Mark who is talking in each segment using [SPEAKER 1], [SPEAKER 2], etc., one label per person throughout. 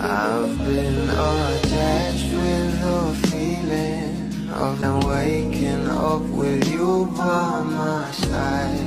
[SPEAKER 1] I've been attached with the feeling of waking up with you by my side.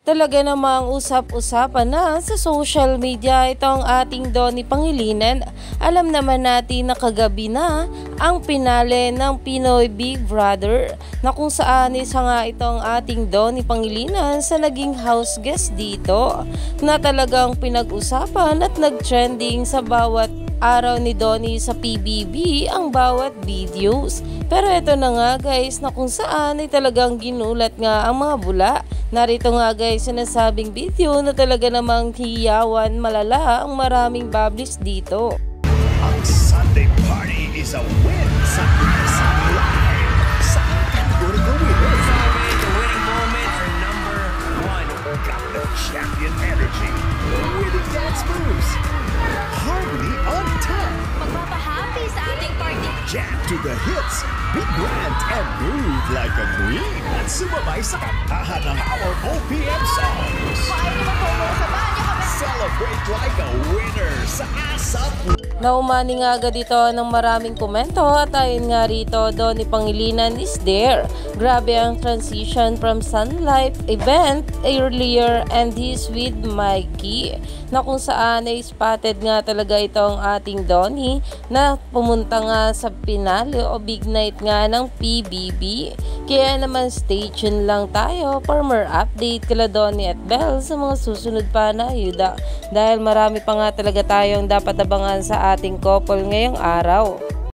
[SPEAKER 2] Talaga namang usap-usapan na sa social media itong ating Donnie Pangilinan. Alam naman natin na kagabi na ang pinale ng Pinoy Big Brother na kung saan isa nga itong ating Donnie Pangilinan sa naging house guest dito na talagang pinag-usapan at nag-trending sa bawat araw ni Donnie sa PBB ang bawat videos. Pero ito na nga guys na kung saan ay talagang ginulat nga ang mga bula. Narito nga guys sinasabing video na talaga namang hiyawan malala ang maraming bubblies dito.
[SPEAKER 3] Ang Sunday party is a win sa SM Live. Sa category ko winner.
[SPEAKER 4] The winning moment for number 1.
[SPEAKER 3] Got the champion energy. Winning dance moves. Harmony on top.
[SPEAKER 5] Magpapahappy sa ating party.
[SPEAKER 3] Jam to the hits. Be grand and move like a queen. At sumabay sa kantahan ng our OPM songs.
[SPEAKER 5] Paano mag-promote sa banyo kami?
[SPEAKER 3] Celebrate like a winner sa ASAP.
[SPEAKER 2] Naumani nga agad ito ng maraming komento at ayon nga rito Donnie Pangilinan is there. Grabe ang transition from Sun Life event earlier and he's with Mikey na kung saan ay spotted nga talaga itong ating Donnie na pumunta nga sa finale o big night nga ng PBB. Kaya naman stay tuned lang tayo for more update kala Donnie at Belle sa mga susunod pa na ayuda dahil marami pa nga talaga tayong dapat abangan sa ating couple ngayong araw.